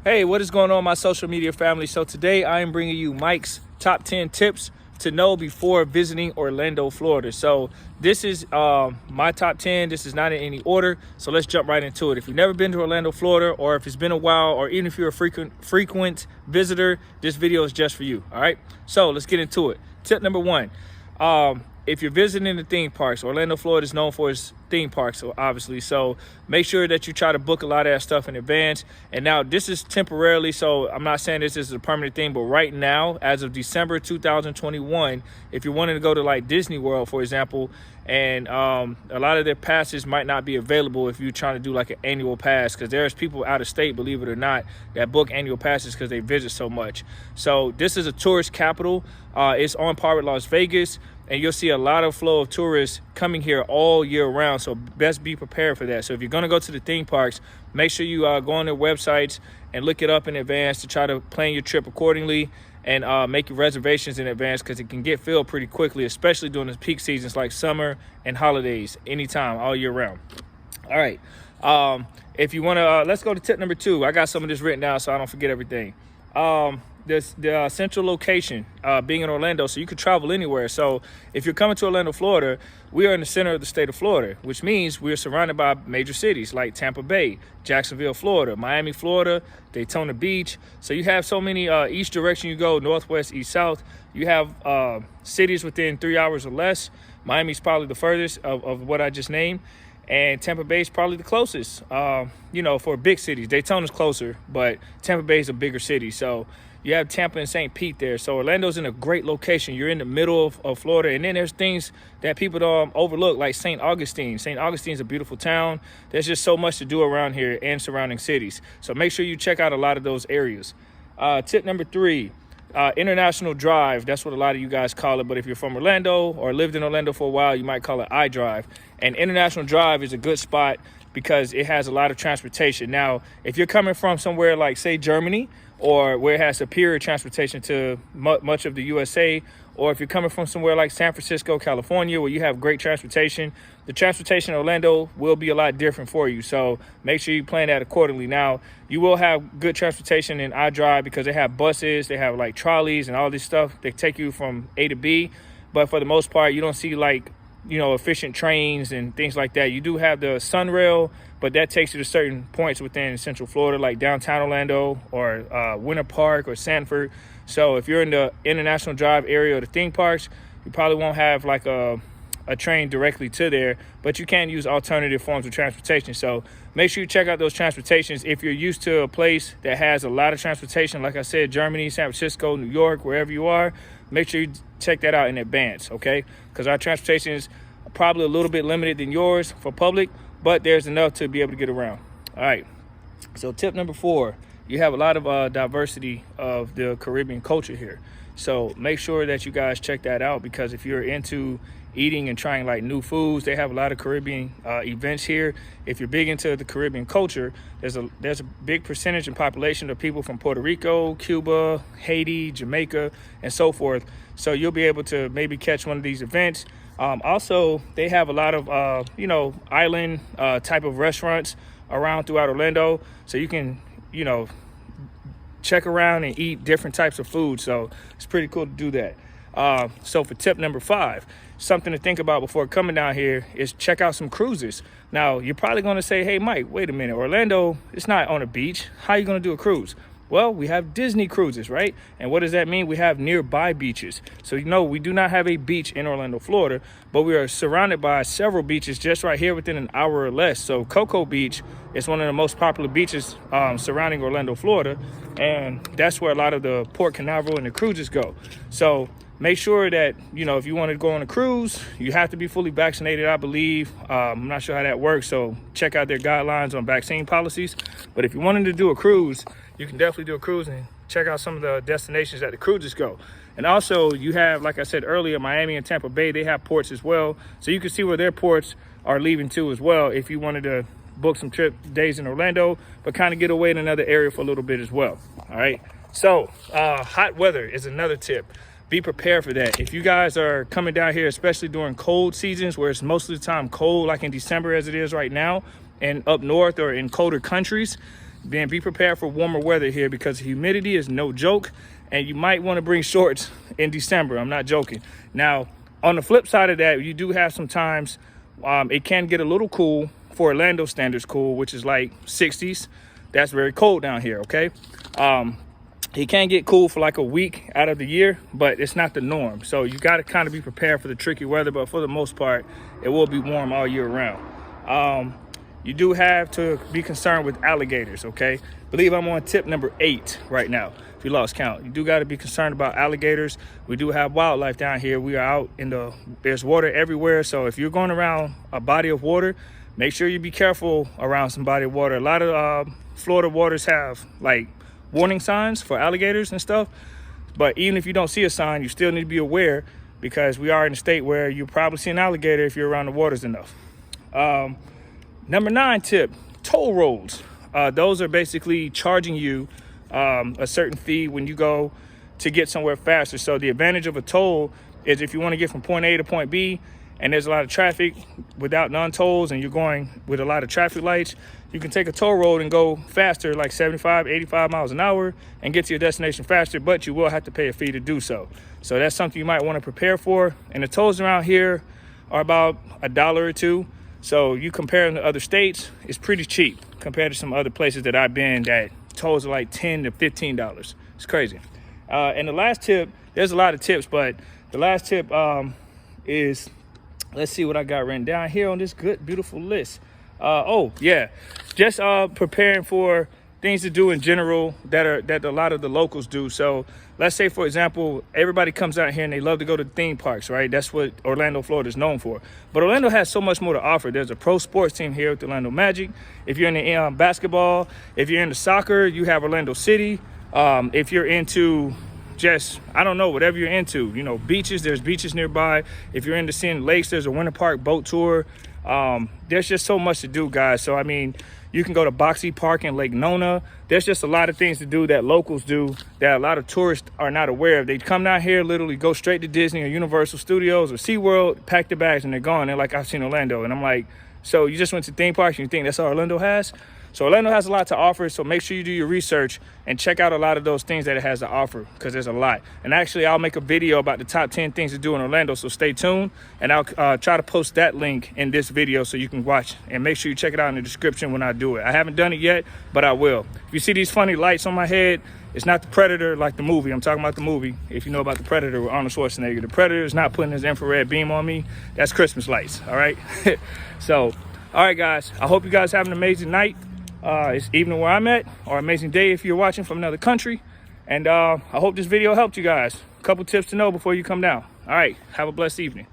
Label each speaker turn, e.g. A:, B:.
A: Hey, what is going on, my social media family? So today I am bringing you Mike's top 10 tips to know before visiting Orlando, Florida. So this is my top 10. This is not in any order. So let's jump right into it. If you've never been to Orlando, Florida, or if it's been a while, or even if you're a frequent visitor, this video is just for you. All right. So let's get into it. Tip number one. If you're visiting the theme parks, Orlando, Florida is known for its theme parks, obviously. So make sure that you try to book a lot of that stuff in advance. And now this is temporarily, so I'm not saying this is a permanent thing, but right now, as of December 2021, if you're wanting to go to like Disney World, for example, and a lot of their passes might not be available if you're trying to do like an annual pass, because there's people out of state, believe it or not, that book annual passes because they visit so much. So this is a tourist capital. It's on par with Las Vegas. And you'll see a lot of flow of tourists coming here all year round. So best be prepared for that. So if you're going to go to the theme parks, make sure you go on their websites and look it up in advance to try to plan your trip accordingly and make your reservations in advance, because it can get filled pretty quickly, especially during the peak seasons like summer and holidays, anytime, all year round. All right. If you want to, let's go to tip number two. I got some of this written down so I don't forget everything. The central location, being in Orlando, so you can travel anywhere. So if you're coming to Orlando, Florida, we are in the center of the state of Florida, which means we're surrounded by major cities like Tampa Bay, Jacksonville, Florida, Miami, Florida, Daytona Beach. So you have so many, each direction you go, northwest, east, south, you have cities within 3 hours or less. Miami's probably the furthest of what I just named. And Tampa Bay is probably the closest, for big cities. Daytona's closer, but Tampa Bay is a bigger city. So you have Tampa and St. Pete there. So Orlando's in a great location. You're in the middle of Florida. And then there's things that people don't overlook, like St. Augustine. St. Augustine's a beautiful town. There's just so much to do around here and surrounding cities. So make sure you check out a lot of those areas. Tip number three. International Drive, that's what a lot of you guys call it, but if you're from Orlando or lived in Orlando for a while, you might call it iDrive. And International Drive is a good spot because it has a lot of transportation. Now, if you're coming from somewhere like, say, Germany, or where it has superior transportation to much of the USA, or if you're coming from somewhere like San Francisco, California, where you have great transportation, the transportation in Orlando will be a lot different for you. So make sure you plan that accordingly. Now, you will have good transportation in iDrive because they have buses, they have like trolleys and all this stuff. They take you from A to B. But for the most part, you don't see like, efficient trains and things like that. You do have the Sunrail, but that takes you to certain points within Central Florida, like downtown Orlando or Winter Park or Sanford. So if you're in the International Drive area or the theme parks, you probably won't have like a train directly to there, but you can use alternative forms of transportation. So make sure you check out those transportations. If you're used to a place that has a lot of transportation, like I said, Germany, San Francisco, New York, wherever you are, make sure you check that out in advance, okay? Because our transportation is probably a little bit limited than yours for public, but there's enough to be able to get around. All right. So tip number four, you have a lot of diversity of the Caribbean culture here. So make sure that you guys check that out, because if you're into eating and trying like new foods, they have a lot of Caribbean events here. If you're big into the Caribbean culture, there's a big percentage in population of people from Puerto Rico, Cuba, Haiti, Jamaica, and so forth. So you'll be able to maybe catch one of these events. Also, they have a lot of, island type of restaurants around throughout Orlando. So you can, check around and eat different types of food. So it's pretty cool to do that. So for tip number five, something to think about before coming down here is check out some cruises. Now, you're probably going to say, hey, Mike, wait a minute. Orlando, it's not on a beach. How are you going to do a cruise? Well, we have Disney cruises, right? And what does that mean? We have nearby beaches. So, we do not have a beach in Orlando, Florida, but we are surrounded by several beaches just right here within an hour or less. So Cocoa Beach is one of the most popular beaches surrounding Orlando, Florida. And that's where a lot of the Port Canaveral and the cruises go. So make sure that, if you want to go on a cruise, you have to be fully vaccinated, I believe. I'm not sure how that works, so check out their guidelines on vaccine policies. But if you wanted to do a cruise, you can definitely do a cruise and check out some of the destinations that the cruises go. And also, you have, like I said earlier, Miami and Tampa Bay, they have ports as well. So you can see where their ports are leaving to as well if you wanted to book some days in Orlando, but kind of get away in another area for a little bit as well. All right. So hot weather is another tip. Be prepared for that. If you guys are coming down here, especially during cold seasons where it's most of the time cold, like in December as it is right now, and up north or in colder countries, then be prepared for warmer weather here because humidity is no joke, and you might want to bring shorts in December. I'm not joking. Now, on the flip side of that, you do have some times it can get a little cool for Orlando standards cool, which is like 60s. That's very cold down here, okay? It can get cool for like a week out of the year, but it's not the norm. So you got to kind of be prepared for the tricky weather, but for the most part, it will be warm all year round. You do have to be concerned with alligators, okay? I believe I'm on tip number 8 right now, if you lost count. You do got to be concerned about alligators. We do have wildlife down here. We are out in there's water everywhere. So if you're going around a body of water, make sure you be careful around some body of water. A lot of Florida waters have like warning signs for alligators and stuff. But even if you don't see a sign, you still need to be aware because we are in a state where you probably see an alligator if you're around the waters enough. Number 9 tip, toll roads. Those are basically charging you a certain fee when you go to get somewhere faster. So the advantage of a toll is if you want to get from point A to point B and there's a lot of traffic without non-tolls and you're going with a lot of traffic lights, you can take a toll road and go faster, like 75, 85 miles an hour and get to your destination faster, but you will have to pay a fee to do so. So that's something you might want to prepare for. And the tolls around here are about $1 or $2. So you compare them to other states, it's pretty cheap compared to some other places that I've been that tolls are like $10 to $15. It's crazy. And the last tip, there's a lot of tips, but the last tip is, let's see what I got written down here on this good, beautiful list. Oh yeah, just preparing for things to do in general that a lot of the locals do. So let's say, for example, everybody comes out here and they love to go to theme parks, right? That's what Orlando, Florida is known for. But Orlando has so much more to offer. There's a pro sports team here with the Orlando Magic. If you're in the basketball, if you're into soccer, you have Orlando City. If you're into just, I don't know, whatever you're into, you know, beaches, there's beaches nearby. If you're into seeing lakes, there's a winter park boat tour. There's just so much to do, guys. So, I mean, you can go to Boxy Park in Lake Nona. There's just a lot of things to do that locals do that a lot of tourists are not aware of. They come down here, literally go straight to Disney or Universal Studios or SeaWorld, pack their bags, and they're gone. They're like, I've seen Orlando. And I'm like, so you just went to theme parks and you think that's all Orlando has? So Orlando has a lot to offer, so make sure you do your research and check out a lot of those things that it has to offer, because there's a lot. And actually, I'll make a video about the top 10 things to do in Orlando, so stay tuned. And I'll try to post that link in this video so you can watch. And make sure you check it out in the description when I do it. I haven't done it yet, but I will. If you see these funny lights on my head, it's not the Predator like the movie. I'm talking about the movie. If you know about the Predator with Arnold Schwarzenegger, the Predator is not putting his infrared beam on me. That's Christmas lights, all right? So, all right, guys. I hope you guys have an amazing night. It's evening where I'm at, or amazing day if you're watching from another country. And I hope this video helped you guys. A couple tips to know before you come down. All right, have a blessed evening.